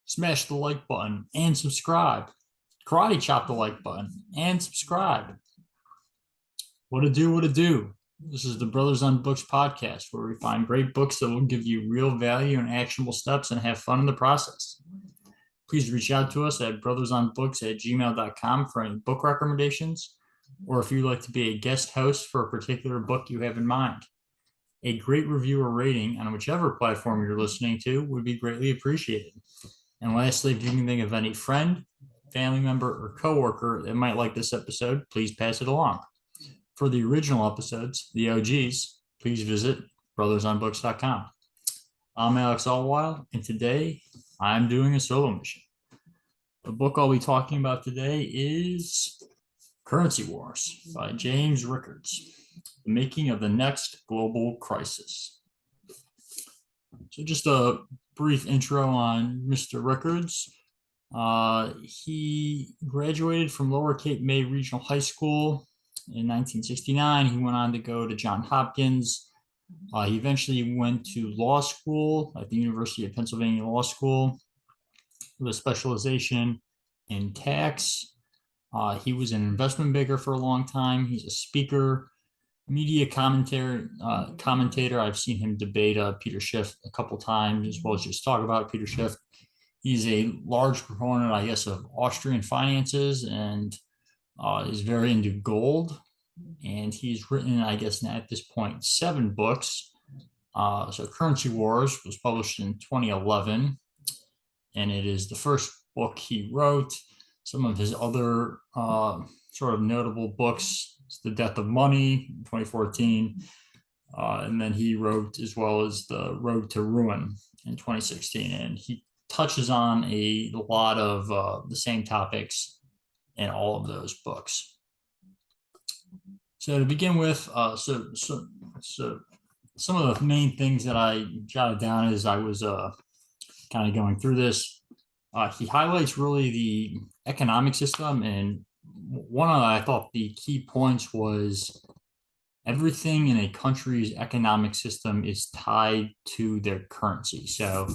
Smash the like button and subscribe. Karate chop the like button and subscribe. What to do, what to do. This is the Brothers on Books podcast, where we find great books that will give you real value and actionable steps and have fun in the process. Please reach out to us at brothersonbooks@gmail.com for any book recommendations, or if you'd like to be a guest host for a particular book you have in mind. A great review or rating on whichever platform you're listening to would be greatly appreciated. And lastly, if you can think of any friend, family member, or coworker that might like this episode, please pass it along. For the original episodes, the OGs, please visit brothersonbooks.com. I'm Alex Allwild, and today I'm doing a solo mission. The book I'll be talking about today is Currency Wars by James Rickards, The Making of the Next Global Crisis. So just a brief intro on Mr. Rickards. He graduated from Lower Cape May Regional High School in 1969. He went on to go to Johns Hopkins. He eventually went to law school at the University of Pennsylvania Law School with a specialization in tax. He was an investment banker for a long time. He's a speaker, media commentator. I've seen him debate Peter Schiff a couple times, as well as just talk about Peter Schiff. He's a large proponent, I guess, of Austrian finances and is very into gold. And he's written, I guess, at this point, 7 books. So Currency Wars was published in 2011, and it is the first book he wrote. Some of his other sort of notable books, The Death of Money in 2014, and then he wrote as well as The Road to Ruin in 2016. And he touches on a lot of the same topics in all of those books. So to begin with, so some of the main things that I jotted down as I was kind of going through this, he highlights really the economic system, and one of I thought the key points was everything in a country's economic system is tied to their currency. So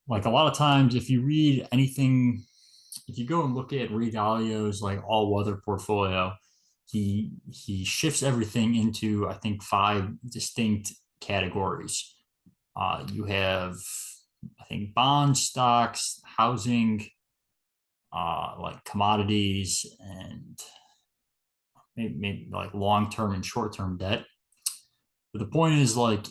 like a lot of times, if you read anything, if you go and look at Ray Dalio's like all-weather portfolio, he shifts everything into, I think, 5 distinct categories. You have, I think, bonds, stocks, housing, like commodities, and maybe like long-term and short-term debt. But the point is, like,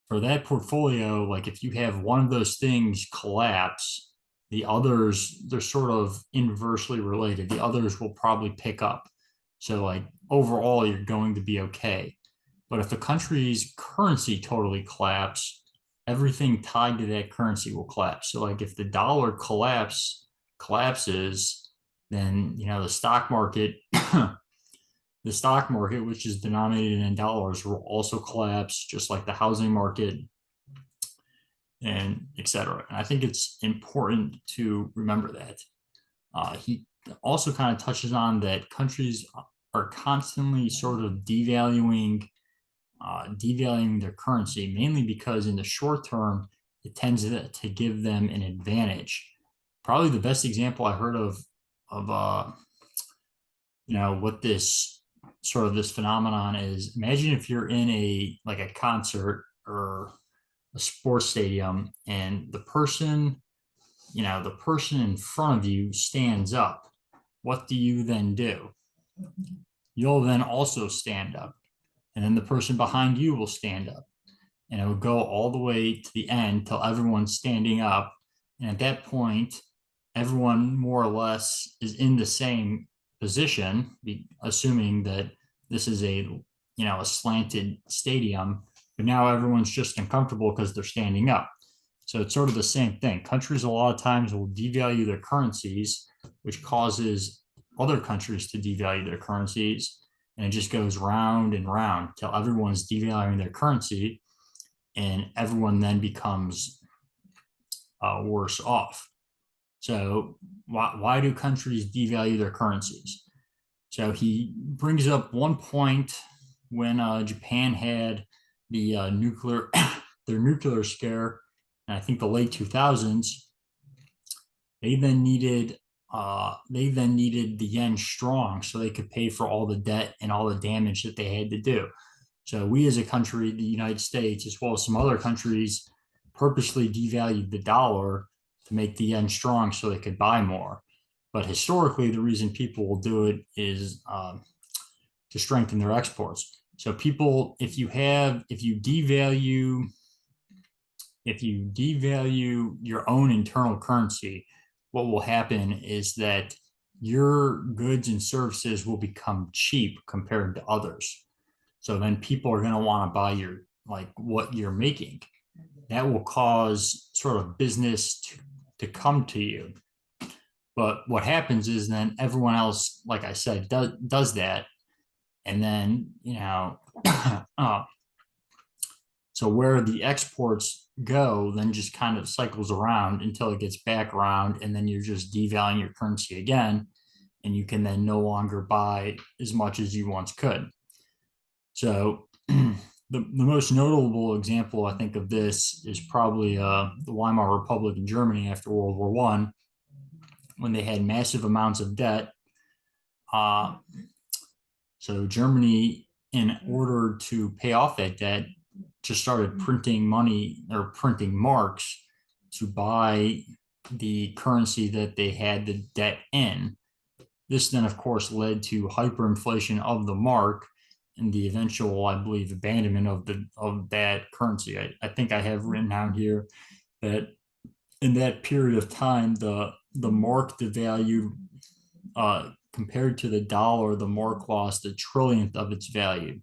for that portfolio, like if you have one of those things collapse, the others, they're sort of inversely related. The others will probably pick up. So like overall, you're going to be okay. But if the country's currency totally collapse, everything tied to that currency will collapse. So like if the dollar collapses, then the stock market, which is denominated in dollars, will also collapse, just like the housing market, and etc. And I think it's important to remember that. He also kind of touches on that countries are constantly sort of devaluing their currency, mainly because in the short term, it tends to give them an advantage. Probably the best example I heard of what this phenomenon is. Imagine if you're in a concert or a sports stadium, and the person in front of you stands up. What do you then do? You'll then also stand up, and then the person behind you will stand up, and it will go all the way to the end till everyone's standing up. And at that point, everyone more or less is in the same position, assuming that this is a slanted stadium, but now everyone's just uncomfortable because they're standing up. So it's sort of the same thing. Countries a lot of times will devalue their currencies, which causes other countries to devalue their currencies, and it just goes round and round till everyone's devaluing their currency, and everyone then becomes worse off. So why do countries devalue their currencies? So he brings up one point when Japan had the nuclear scare, and I think the late 2000s. They then needed the yen strong so they could pay for all the debt and all the damage that they had to do. So we as a country, the United States, as well as some other countries, purposely devalued the dollar to make the yen strong so they could buy more. But historically, the reason people will do it is to strengthen their exports. So people, if you devalue your own internal currency, what will happen is that your goods and services will become cheap compared to others. So then people are going to want to buy your like what you're making. That will cause sort of business to come to you. But what happens is then everyone else, like I said, does that. And then, so where the exports go, then just kind of cycles around until it gets back around. And then you're just devaluing your currency again. And you can then no longer buy as much as you once could. So the most notable example, I think, of this is probably the Weimar Republic in Germany after World War One, when they had massive amounts of debt. So Germany, in order to pay off that debt, just started printing money or printing marks to buy the currency that they had the debt in. This then, of course, led to hyperinflation of the mark and the eventual, I believe, abandonment of that currency. I think I have written down here that in that period of time, the mark devalued compared to the dollar. The mark lost a trillionth of its value.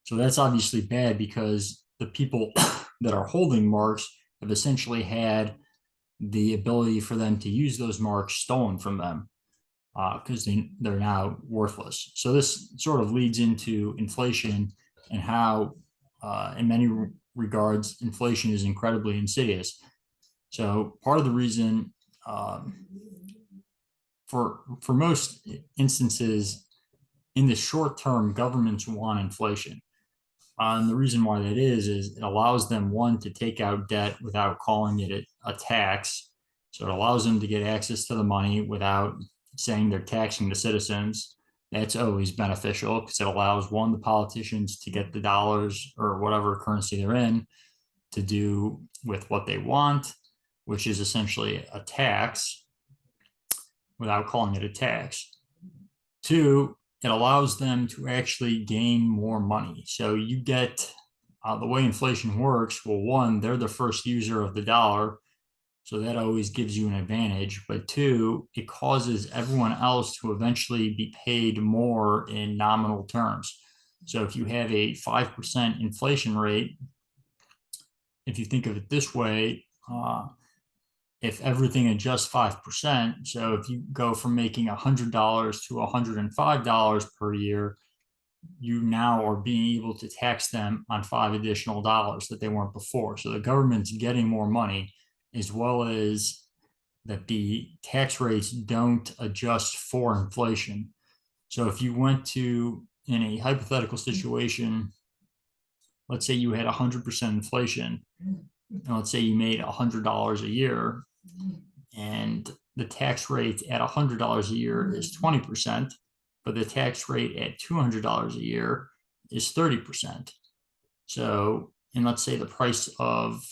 So that's obviously bad because the people that are holding marks have essentially had the ability for them to use those marks stolen from them because they're now worthless. So this sort of leads into inflation and how, in many regards, inflation is incredibly insidious. So part of the reason for most instances in the short term, governments want inflation. And the reason why that is it allows them, one, to take out debt without calling it a tax. So it allows them to get access to the money without saying they're taxing the citizens. That's always beneficial because it allows, one, the politicians to get the dollars or whatever currency they're in to do with what they want, which is essentially a tax without calling it a tax. Two, it allows them to actually gain more money. So you get the way inflation works. Well, one, they're the first user of the dollar. So that always gives you an advantage. But two, it causes everyone else to eventually be paid more in nominal terms. So if you have a 5% inflation rate, if you think of it this way, if everything adjusts 5%, so if you go from making $100 to $105 per year, you now are being able to tax them on $5 additional that they weren't before. So the government's getting more money, as well as that the tax rates don't adjust for inflation. So if you went to, in a hypothetical situation, let's say you had 100% inflation, and let's say you made $100 a year, and the tax rate at $100 a year is 20%, but the tax rate at $200 a year is 30%. So, and let's say the price of,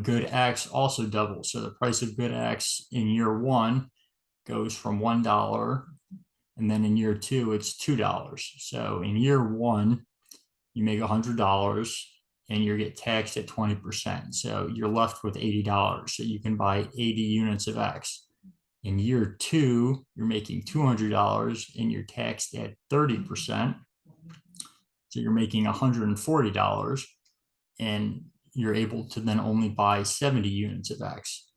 good X also doubles. So the price of good X in year one goes from $1, and then in year two, it's $2. So in year one, you make $100 and you get taxed at 20%. So you're left with $80. So you can buy 80 units of X. In year two, you're making $200 and you're taxed at 30%. So you're making $140 and you're able to then only buy 70 units of X.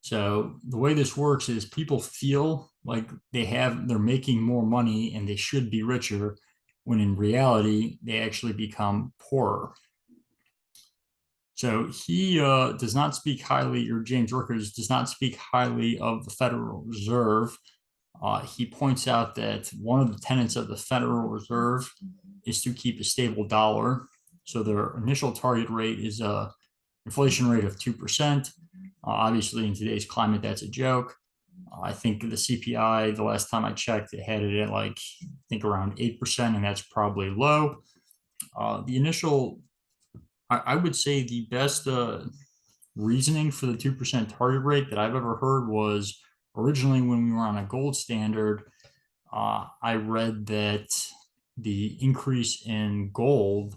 So the way this works is people feel like they're making more money and they should be richer, when in reality, they actually become poorer. So he does not speak highly, or James Rickards does not speak highly of the Federal Reserve. He points out that one of the tenets of the Federal Reserve is to keep a stable dollar. So their initial target rate is an inflation rate of 2%. Obviously, in today's climate, that's a joke. I think the CPI, the last time I checked, it had it at like, I think around 8%, and that's probably low. The initial, I would say the best reasoning for the 2% target rate that I've ever heard was originally when we were on a gold standard. I read that the increase in gold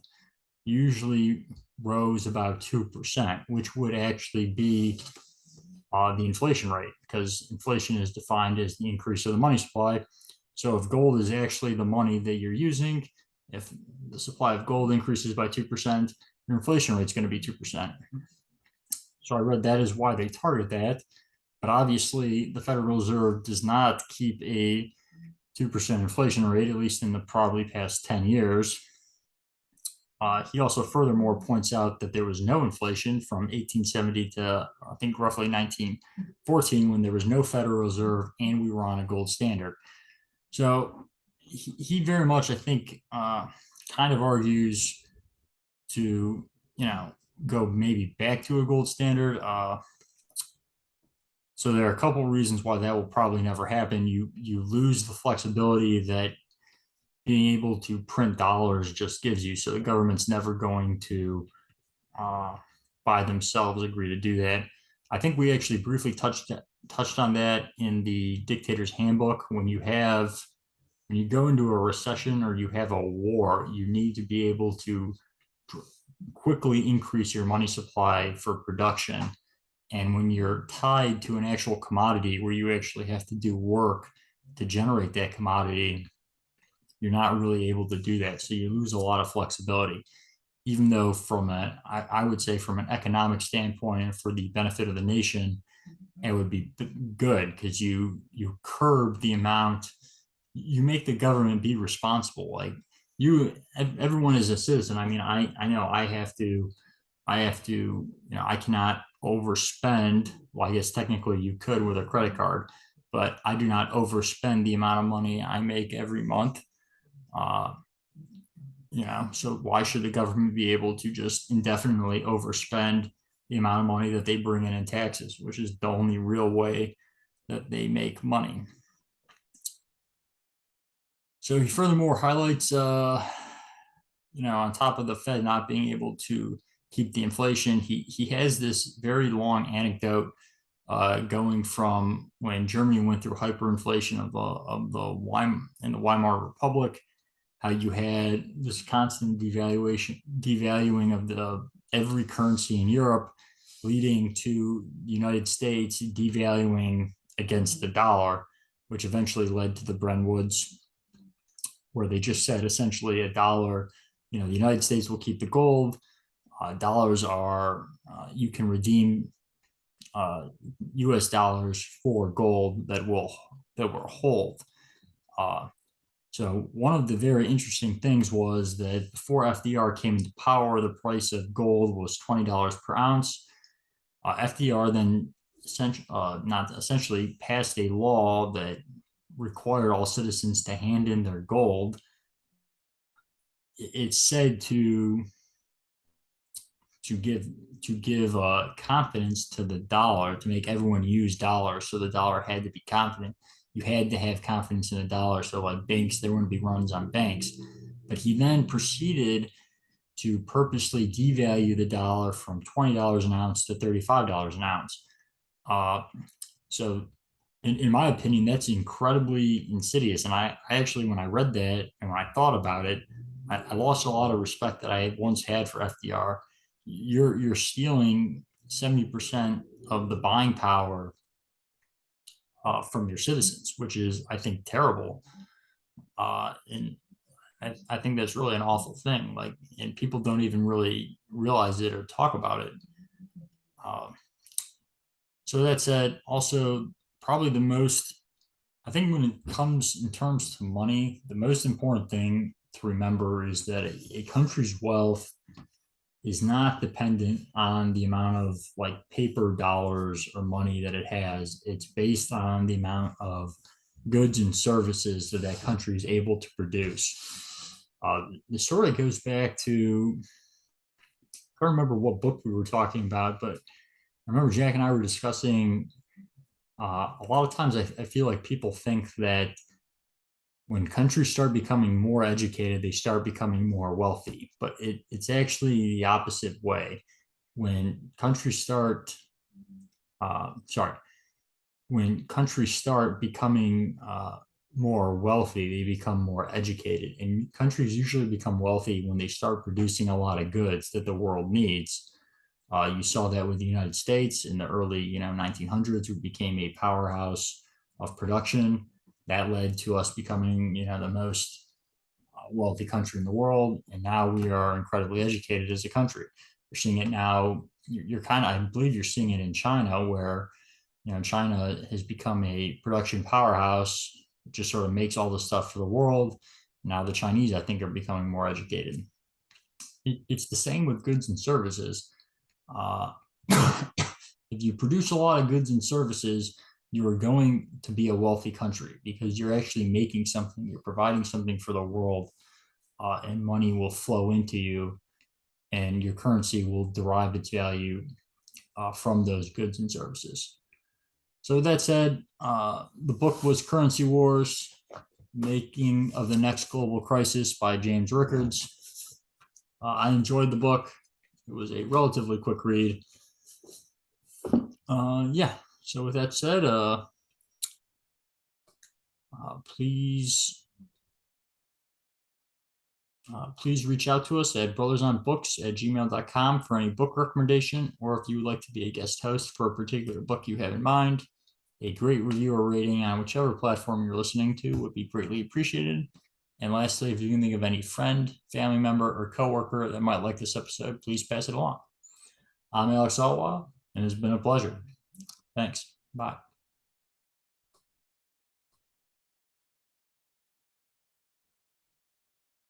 usually rose about 2%, which would actually be the inflation rate, because inflation is defined as the increase of the money supply. So if gold is actually the money that you're using, if the supply of gold increases by 2%, your inflation rate is going to be 2%. So I read that is why they target that. But obviously, the Federal Reserve does not keep a 2% inflation rate, at least in the probably past 10 years. He also furthermore points out that there was no inflation from 1870 to, I think, roughly 1914, when there was no Federal Reserve and we were on a gold standard. So he very much, I think, kind of argues to, go maybe back to a gold standard. So there are a couple of reasons why that will probably never happen. You lose the flexibility that being able to print dollars just gives you. So the government's never going to by themselves agree to do that. I think we actually briefly touched on that in the Dictator's Handbook. When you go into a recession or you have a war, you need to be able to quickly increase your money supply for production. And when you're tied to an actual commodity where you actually have to do work to generate that commodity, you're not really able to do that. So you lose a lot of flexibility, even though I would say from an economic standpoint and for the benefit of the nation, it would be good, because you curb the amount, you make the government be responsible. Like everyone is a citizen. I mean, I know I have to, I cannot overspend. Well, I guess technically you could with a credit card, but I do not overspend the amount of money I make every month. Uh, so why should the government be able to just indefinitely overspend the amount of money that they bring in taxes, which is the only real way that they make money? So he furthermore highlights, on top of the Fed not being able to keep the inflation, he has this very long anecdote going from when Germany went through hyperinflation of the Weimar Republic, how you had this constant devaluing of every currency in Europe, leading to the United States devaluing against the dollar, which eventually led to the Bretton Woods, where they just said essentially a dollar, the United States will keep the gold. Dollars are, you can redeem US dollars for gold that will hold. So one of the very interesting things was that before FDR came into power, the price of gold was $20 per ounce. FDR then not essentially passed a law that required all citizens to hand in their gold. It's said to give confidence to the dollar, to make everyone use dollars. So the dollar had to be confident. You had to have confidence in the dollar. So like banks, there wouldn't be runs on banks. But he then proceeded to purposely devalue the dollar from $20 an ounce to $35 an ounce. So in my opinion, that's incredibly insidious. And I actually, when I read that and when I thought about it, I lost a lot of respect that I once had for FDR. You're stealing 70% of the buying power from your citizens, which is, I think, terrible. And I think that's really an awful thing. Like, and people don't even really realize it or talk about it. So that said, also probably I think when it comes in terms to money, the most important thing to remember is that a country's wealth is not dependent on the amount of like paper dollars or money that it has. It's based on the amount of goods and services that that country is able to produce. This sort of goes back to, I can't remember what book we were talking about, but remember Jack and I were discussing a lot of times I feel like people think that when countries start becoming more educated, they start becoming more wealthy. But it's actually the opposite way. When countries start, sorry, when countries start becoming more wealthy, they become more educated. And countries usually become wealthy when they start producing a lot of goods that the world needs. You saw that with the United States in the early, 1900s. We became a powerhouse of production. That led to us becoming, the most wealthy country in the world. And now we are incredibly educated as a country. You're seeing it now. You're kind of, I believe you're seeing it in China, where, China has become a production powerhouse, just sort of makes all the stuff for the world. Now the Chinese, I think, are becoming more educated. It's the same with goods and services. Uh, if you produce a lot of goods and services, you are going to be a wealthy country because you're actually making something, you're providing something for the world, and money will flow into you, and your currency will derive its value from those goods and services. So, with that said, the book was Currency Wars, Making of the Next Global Crisis by James Rickards. I enjoyed the book. It was a relatively quick read. Yeah. So with that said, please please reach out to us at brothersonbooks@gmail.com for any book recommendation, or if you would like to be a guest host for a particular book you have in mind. A great review or rating on whichever platform you're listening to would be greatly appreciated. And lastly, if you can think of any friend, family member, or coworker that might like this episode, please pass it along. I'm Alex Alwa, and it's been a pleasure. Thanks. Bye.